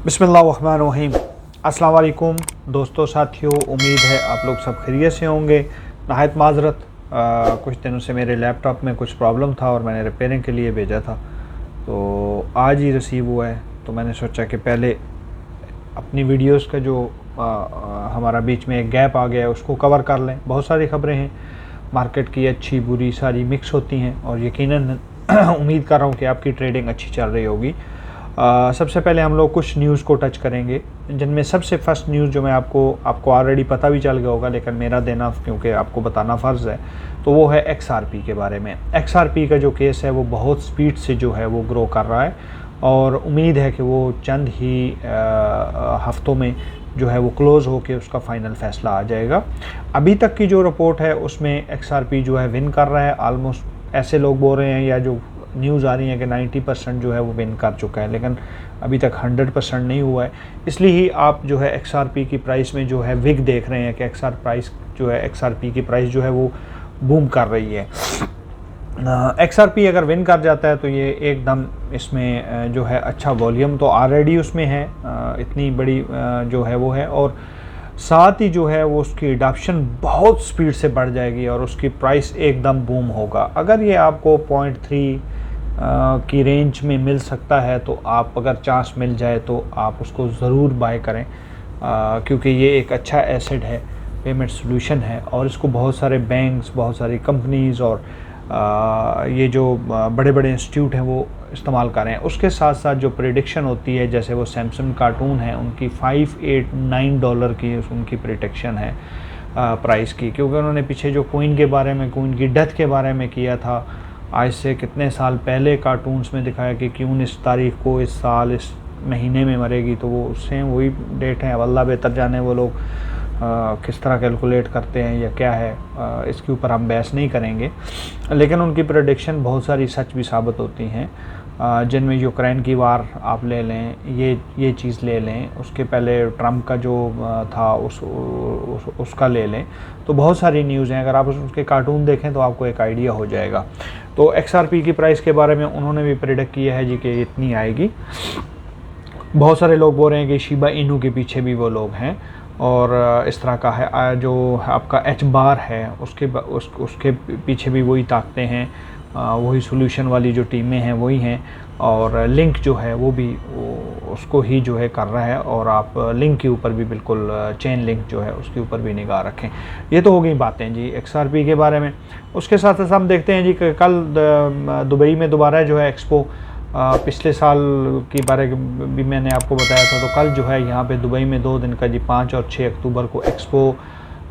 बिस्मिल्लाहिर्रहमानिर्रहीम। अस्सलाम वालेकुम दोस्तों, साथियों, उम्मीद है आप लोग सब खैरियत से होंगे। नहायत माजरत, कुछ दिनों से मेरे लैपटॉप में कुछ प्रॉब्लम था और मैंने रिपेयरिंग के लिए भेजा था, तो आज ही रिसीव हुआ है। तो मैंने सोचा कि पहले अपनी वीडियोस का जो हमारा बीच में एक गैप आ गया है उसको कवर कर लें। बहुत सारी ख़बरें हैं मार्केट की, अच्छी बुरी सारी मिक्स होती हैं और यकीनन उम्मीद कर रहा हूँ कि आपकी ट्रेडिंग अच्छी चल रही होगी। सबसे पहले हम लोग कुछ न्यूज़ को टच करेंगे, जिनमें सबसे फर्स्ट न्यूज़ जो मैं आपको ऑलरेडी पता भी चल गया होगा, लेकिन मेरा देना क्योंकि आपको बताना फ़र्ज़ है, तो वो है XRP के बारे में। XRP का जो केस है वो बहुत स्पीड से जो है वो ग्रो कर रहा है और उम्मीद है कि वो चंद ही हफ्तों में जो है वो क्लोज़ होकर उसका फ़ाइनल फ़ैसला आ जाएगा। अभी तक की जो रिपोर्ट है उसमें XRP जो है विन कर रहा है आलमोस्ट। ऐसे लोग बोल रहे हैं या जो न्यूज़ आ रही है कि 90% जो है वो विन कर चुका है, लेकिन अभी तक 100% नहीं हुआ है। इसलिए ही आप जो है XRP की प्राइस में जो है विग देख रहे हैं कि XRP की प्राइस जो है वो बूम कर रही है। XRP अगर विन कर जाता है तो ये एकदम इसमें जो है अच्छा वॉल्यूम तो ऑलरेडी उसमें है, इतनी बड़ी जो है वो है, और साथ ही जो है वो उसकी अडॉप्शन बहुत स्पीड से बढ़ जाएगी और उसकी प्राइस एकदम बूम होगा। अगर ये आपको 0.3 की रेंज में मिल सकता है तो आप, अगर चांस मिल जाए तो आप उसको ज़रूर बाय करें, क्योंकि ये एक अच्छा एसेट है, पेमेंट सॉल्यूशन है और इसको बहुत सारे बैंक्स, बहुत सारी कंपनीज़ और ये जो बड़े बड़े इंस्टीट्यूट हैं वो इस्तेमाल कर रहे हैं। उसके साथ साथ जो प्रेडिक्शन होती है, जैसे वो सैमसंग कार्टून है, उनकी $589 की उनकी प्रेडिक्शन है प्राइस की, क्योंकि उन्होंने पीछे जो कोइन की डेथ के बारे में किया था, आज से कितने साल पहले कार्टून्स में दिखाया कि क्यों इस तारीख को, इस साल, इस महीने में मरेगी, तो वो सेम वही डेट है। अब अल्लाह बेहतर जाने वो लोग किस तरह कैलकुलेट करते हैं या क्या है, इसके ऊपर हम बहस नहीं करेंगे, लेकिन उनकी प्रेडिक्शन बहुत सारी सच भी साबित होती हैं, जिनमें यूक्रेन की वार आप ले लें, ये चीज़ ले लें, उसके पहले ट्रम्प का जो था उसका ले लें, तो बहुत सारी न्यूज़ हैं। अगर आप उसके कार्टून देखें तो आपको एक आइडिया हो जाएगा। तो XRP की प्राइस के बारे में उन्होंने भी प्रेडिक्ट किया है जी कि इतनी आएगी। बहुत सारे लोग बोल रहे हैं कि शिबा इनू के पीछे भी वो लोग हैं और इस तरह का है। जो आपका एच बार है उसके पीछे भी वही ताकतें हैं, वही सॉल्यूशन वाली जो टीमें हैं वही हैं, और लिंक जो है वो भी उसको ही जो है कर रहा है, और आप लिंक के ऊपर भी बिल्कुल चेन लिंक जो है उसके ऊपर भी निगाह रखें। ये तो हो गई बातें जी XRP के बारे में। उसके साथ साथ हम देखते हैं जी कि कल दुबई में दोबारा जो है एक्सपो, पिछले साल की बारे भी मैंने आपको बताया था, तो कल जो है यहाँ पे दुबई में 2 दिन का जी 5 और 6 अक्टूबर को एक्सपो,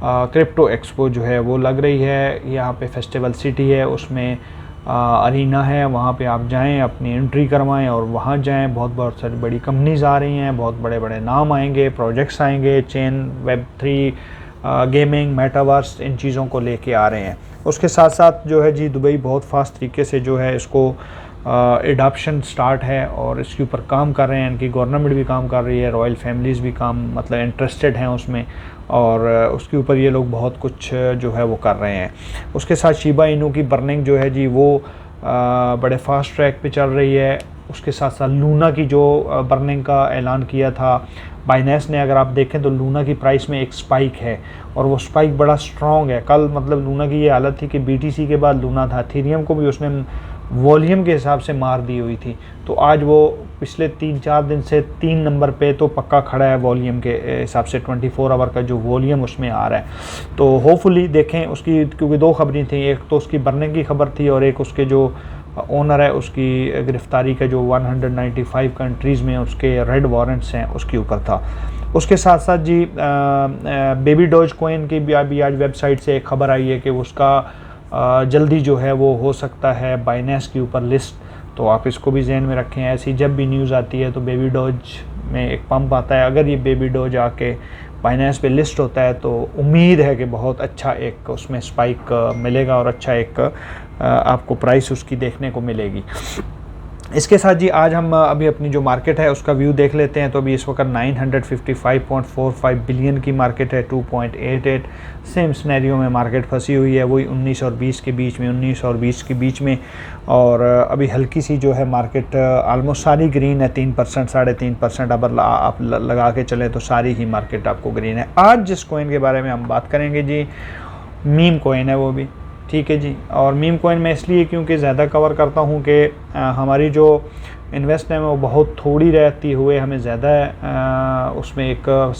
क्रिप्टो एक्सपो जो है वो लग रही है। यहाँ पे फेस्टिवल सिटी है, उसमें अरीना है, वहाँ पे आप जाएं, अपनी एंट्री करवाएं और वहाँ जाएं। बहुत सारी बड़ी कंपनीज़ आ रही हैं, बहुत बड़े बड़े नाम आएंगे, प्रोजेक्ट्स आएंगे, चेन, Web3, गेमिंग, मेटावर्स, इन चीज़ों को लेके आ रहे हैं। उसके साथ साथ जो है जी दुबई बहुत फास्ट तरीके से जो है इसको एडॉप्शन स्टार्ट है और इसके ऊपर काम कर रहे हैं। इनकी गवर्नमेंट भी काम कर रही है, रॉयल फैमिलीज़ भी मतलब इंटरेस्टेड हैं उसमें, और उसके ऊपर ये लोग बहुत कुछ जो है वो कर रहे हैं। उसके साथ शिबा इनू की बर्निंग जो है जी वो बड़े फास्ट ट्रैक पे चल रही है। उसके साथ साथ लूना की जो बर्निंग का ऐलान किया था बाइनेंस ने, अगर आप देखें तो लूना की प्राइस में एक स्पाइक है और वो स्पाइक बड़ा स्ट्रॉन्ग है। कल मतलब लूना की ये हालत थी कि BTC के बाद लूना था, एथेरियम को भी उसने वॉल्यूम के हिसाब से मार दी हुई थी, तो आज वो पिछले 3-4 दिन से 3 नंबर पे तो पक्का खड़ा है वॉल्यूम के हिसाब से। 24 आवर का जो वॉल्यूम उसमें आ रहा है, तो होपफुली देखें उसकी, क्योंकि 2 खबरें थी, एक तो उसकी बर्निंग की खबर थी और एक उसके जो ओनर है उसकी गिरफ्तारी का जो 195 कंट्रीज़ में उसके रेड वारंट्स हैं उसके ऊपर था। उसके साथ साथ जी बेबी डॉज कॉइन की भी अभी आज वेबसाइट से एक खबर आई है कि उसका जल्दी जो है वो हो सकता है बाइनेंस के ऊपर लिस्ट, तो आप इसको भी ज़हन में रखें। ऐसी जब भी न्यूज़ आती है तो बेबी डॉज में एक पंप आता है, अगर ये बेबी डॉज आके बाइनेंस पे लिस्ट होता है तो उम्मीद है कि बहुत अच्छा एक उसमें स्पाइक मिलेगा और अच्छा एक आपको प्राइस उसकी देखने को मिलेगी। इसके साथ जी आज हम अभी अपनी जो मार्केट है उसका व्यू देख लेते हैं। तो अभी इस वक्त 955.45 बिलियन की मार्केट है, 2.88। सेम सिनेरियो में मार्केट फंसी हुई है, वही 19 और 20 के बीच में, 19 और 20 के बीच में। और अभी हल्की सी जो है मार्केट ऑलमोस्ट सारी ग्रीन है, 3% 3.5%। अब आप लगा के चलें तो सारी ही मार्केट आपको ग्रीन है। आज जिस कॉइन के बारे में हम बात करेंगे जी, मीम कॉइन है वो भी, ठीक है जी। और मीम कॉइन मैं इसलिए क्योंकि ज़्यादा कवर करता हूँ कि हमारी जो इन्वेस्टमेंट है वो बहुत थोड़ी रहती हुए हमें ज़्यादा उसमें एक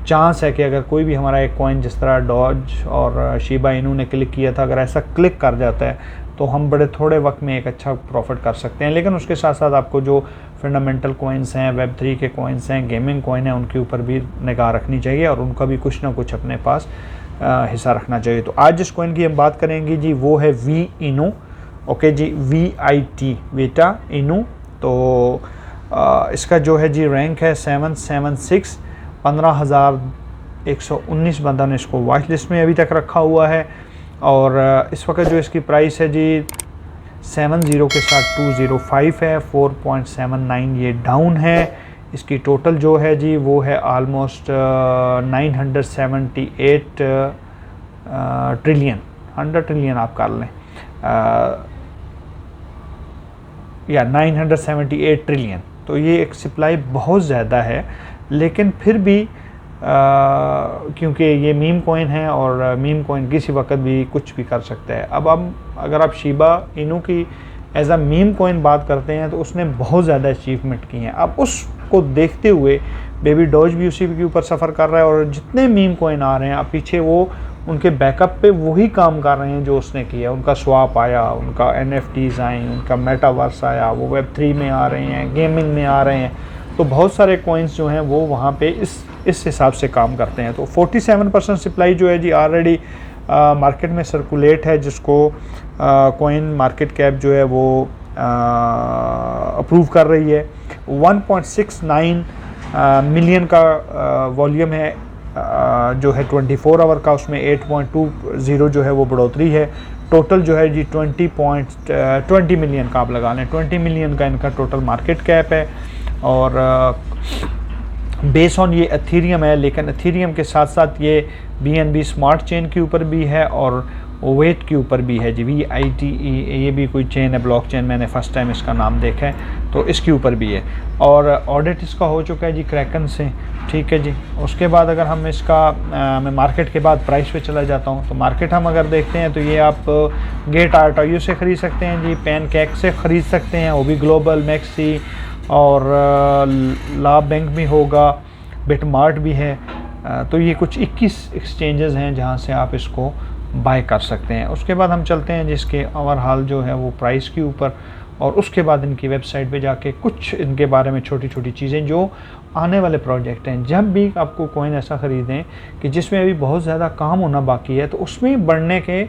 चांस है कि अगर कोई भी हमारा एक कॉइन जिस तरह डॉज और शिबा इनू ने क्लिक किया था, अगर ऐसा क्लिक कर जाता है तो हम बड़े थोड़े वक्त में एक अच्छा प्रॉफिट कर सकते हैं। लेकिन उसके साथ साथ आपको जो फंडामेंटल कॉइन्स हैं, Web3 के कॉइन्स हैं, गेमिंग कॉइन है, उनके ऊपर भी निगाह रखनी चाहिए और उनका भी कुछ ना कुछ अपने पास हिस्सा रखना चाहिए। तो आज जिस कॉइन की हम बात करेंगे जी वो है वी इनू, ओके जी, VIT वीटा इनू। तो इसका जो है जी रैंक है 776, 15,119 बंदा ने इसको वॉच लिस्ट में अभी तक रखा हुआ है। और इस वक्त जो इसकी प्राइस है जी 70 के साथ 205 है, 4.79 ये डाउन है। इसकी टोटल जो है जी वो है ऑलमोस्ट 978 ट्रिलियन, 100 ट्रिलियन आप कर लें, या 978 ट्रिलियन। तो ये एक सप्लाई बहुत ज़्यादा है, लेकिन फिर भी क्योंकि ये मीम कॉइन है और मीम कॉइन किसी वक्त भी कुछ भी कर सकता है। अब अगर आप शिबा इनू की एज अ मीम कॉइन बात करते हैं तो उसने बहुत ज़्यादा अचीवमेंट की हैं। अब उसको देखते हुए बेबी डॉज भी उसी के ऊपर सफ़र कर रहा है और जितने मीम कॉइन आ रहे हैं अब पीछे वो उनके बैकअप पे वही काम कर रहे हैं जो उसने किया। उनका स्वैप आया, उनका NFTs आए, उनका मेटावर्स आया, वो Web3 में आ रहे हैं, गेमिंग में आ रहे हैं। तो बहुत सारे कॉइन्स जो हैं वो वहाँ पे इस हिसाब से काम करते हैं। तो 47% सप्लाई जो है जी ऑलरेडी मार्केट में सर्कुलेट है, जिसको कॉइन मार्केट कैप जो है वो अप्रूव कर रही है। 1.69 मिलियन का वॉल्यूम है जो है 24 आवर का, उसमें 8.20 जो है वो बढ़ोतरी है। टोटल जो है जी 20 मिलियन का आप लगा लें, 20 मिलियन का इनका टोटल मार्केट कैप है। और बेस ऑन ये एथेरियम है, लेकिन एथेरियम के साथ साथ ये BNB स्मार्ट चेन के ऊपर भी है और वेट के ऊपर भी है जी, VITE ये भी कोई चेन है, ब्लॉक चेन, मैंने फ़र्स्ट टाइम इसका नाम देखा है, तो इसके ऊपर भी है। और ऑडिट इसका हो चुका है जी क्रैकन से, ठीक है जी। उसके बाद अगर हम इसका मैं मार्केट के बाद प्राइस पे चला जाता हूँ, तो मार्केट हम अगर देखते हैं तो ये आप Gate.io से ख़रीद सकते हैं जी, पैनकेक से ख़रीद सकते हैं, वो भी ग्लोबल, मैक्सी और लाभ बैंक भी होगा, बिटमार्ट भी है। तो ये कुछ 21 एक्सचेंजेस हैं जहाँ से आप इसको बाय कर सकते हैं। उसके बाद हम चलते हैं जिसके ओवरऑल जो है वो प्राइस के ऊपर, और उसके बाद इनकी वेबसाइट पे जाके कुछ इनके बारे में छोटी छोटी चीज़ें जो आने वाले प्रोजेक्ट हैं। जब भी आपको कॉइन ऐसा ख़रीदें कि जिसमें अभी बहुत ज़्यादा काम होना बाकी है, तो उसमें बढ़ने के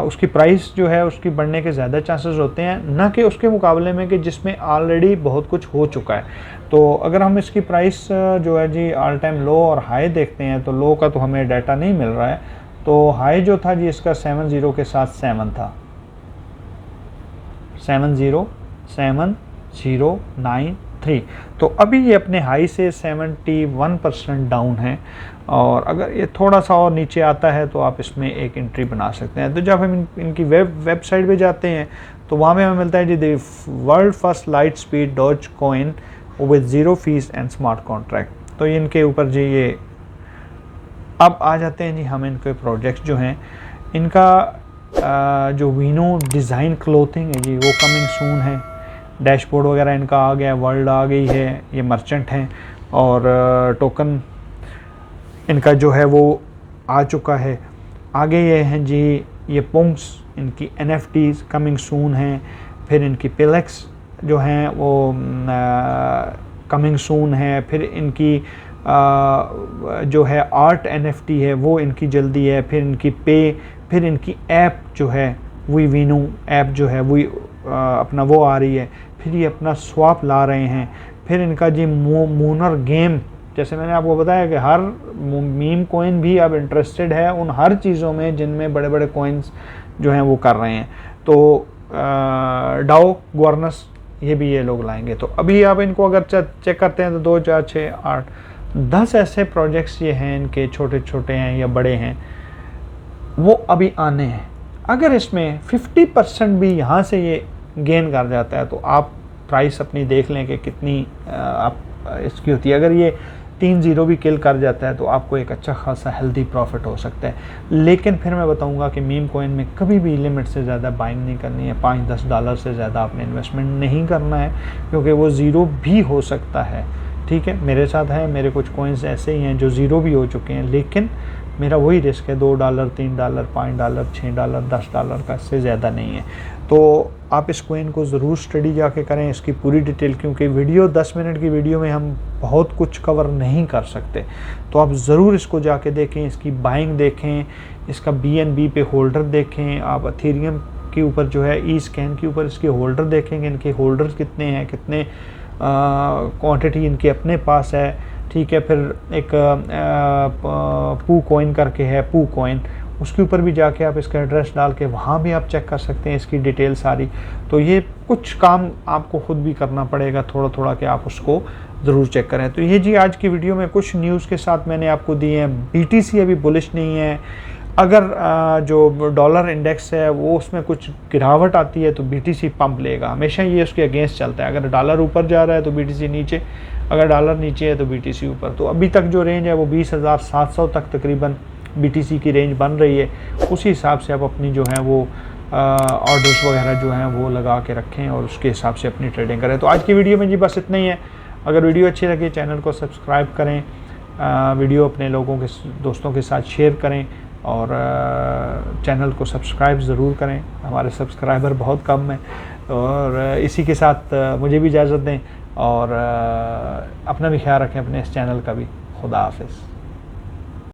उसकी प्राइस जो है उसकी बढ़ने के ज़्यादा चांसेस होते हैं, ना कि उसके मुकाबले में कि जिसमें ऑलरेडी बहुत कुछ हो चुका है। तो अगर हम इसकी प्राइस जो है जी ऑल टाइम लो और हाई देखते हैं, तो लो का तो हमें डाटा नहीं मिल रहा है। तो हाई जो था जी इसका 70 के साथ 7 था, 70709 तो अभी ये अपने हाई से 71% डाउन है। और अगर ये थोड़ा सा और नीचे आता है तो आप इसमें एक एंट्री बना सकते हैं। तो जब हम इनकी वेबसाइट पे जाते हैं तो वहाँ पे हमें मिलता है जी world first light speed doge coin with 0 fees and smart contract. तो इनके ऊपर जी ये अब आ जाते हैं जी हम इनके प्रोजेक्ट्स जो हैं। इनका जो वीनो डिज़ाइन क्लोथिंग है जी वो कमिंग सून है, डैशबोर्ड वगैरह इनका आ गया, वर्ल्ड आ गई है, ये मर्चेंट हैं और टोकन इनका जो है वो आ चुका है। आगे ये हैं जी ये पोंग्स, इनकी NFTs कमिंग सून हैं। फिर इनकी पिलेक्स जो हैं वो कमिंग सून है। फिर इनकी जो है आर्ट NFT है वो इनकी जल्दी है। फिर इनकी फिर इनकी ऐप जो है वही वीनू ऐप जो है वही अपना वो आ रही है। फिर ये अपना स्वैप ला रहे हैं। फिर इनका जी मूनर गेम, जैसे मैंने आपको बताया कि हर मीम कॉइन भी अब इंटरेस्टेड है उन हर चीज़ों में जिनमें बड़े बड़े कॉइन्स जो हैं वो कर रहे हैं। तो डाओ गवर्नेंस ये भी ये लोग लाएंगे। तो अभी आप इनको अगर चेक करते हैं तो 2 4 6 8 10 ऐसे प्रोजेक्ट्स ये हैं, इनके छोटे छोटे हैं या बड़े हैं, वो अभी आने हैं। अगर इसमें 50% भी यहाँ से ये गेन कर जाता है तो आप प्राइस अपनी देख लें कि कितनी आप इसकी होती है। अगर ये 3 ज़ीरो भी किल कर जाता है तो आपको एक अच्छा खासा हेल्दी प्रॉफिट हो सकता है। लेकिन फिर मैं बताऊंगा कि मीम कॉइन में कभी भी लिमिट से ज़्यादा बाइंग नहीं करनी है। $5-10 से ज़्यादा आपने इन्वेस्टमेंट नहीं करना है, क्योंकि वो ज़ीरो भी हो सकता है। ठीक है, मेरे साथ है, मेरे कुछ कॉइन्स ऐसे ही हैं जो ज़ीरो भी हो चुके हैं, लेकिन मेरा वही रिस्क है, $2, $3, $5, $6, $10 का, इससे ज़्यादा नहीं है। तो आप इस कॉइन को ज़रूर स्टडी जाके करें, इसकी पूरी डिटेल, क्योंकि वीडियो 10 मिनट की वीडियो में हम बहुत कुछ कवर नहीं कर सकते। तो आप ज़रूर इसको जाके देखें, इसकी बाइंग देखें, इसका BNB पे होल्डर देखें, आप एथेरियम के ऊपर जो है ई-स्कैन के ऊपर इसके होल्डर देखेंगे, इनके होल्डर्स कितने हैं, कितने क्वांटिटी इनके अपने पास है। ठीक है, फिर एक पू कॉइन करके है, पू कॉइन, उसके ऊपर भी जाके आप इसका एड्रेस डाल के वहाँ भी आप चेक कर सकते हैं इसकी डिटेल सारी। तो ये कुछ काम आपको खुद भी करना पड़ेगा थोड़ा थोड़ा, कि आप उसको ज़रूर चेक करें। तो ये जी आज की वीडियो में कुछ न्यूज़ के साथ मैंने आपको दिए हैं। BTC अभी बुलिश नहीं है। अगर जो डॉलर इंडेक्स है वो उसमें कुछ गिरावट आती है तो BTC पंप लेगा, हमेशा ये उसके अगेंस्ट चलता है। अगर डॉलर ऊपर जा रहा है तो BTC नीचे, अगर डॉलर नीचे है तो BTC ऊपर। तो अभी तक जो रेंज है वो 20,700 तक तकरीबन BTC की रेंज बन रही है। उसी हिसाब से आप अपनी जो है वो ऑर्डर्स वगैरह जो हैं वो लगा के रखें और उसके हिसाब से अपनी ट्रेडिंग करें। तो आज की वीडियो में जी बस इतना ही है। अगर वीडियो अच्छी लगे चैनल को सब्सक्राइब करें, वीडियो अपने लोगों के दोस्तों के साथ शेयर करें और चैनल को सब्सक्राइब ज़रूर करें। हमारे सब्सक्राइबर बहुत कम हैं। और इसी के साथ मुझे भी इजाज़त दें और अपना भी ख्याल रखें, अपने इस चैनल का भी। खुदा हाफिज़।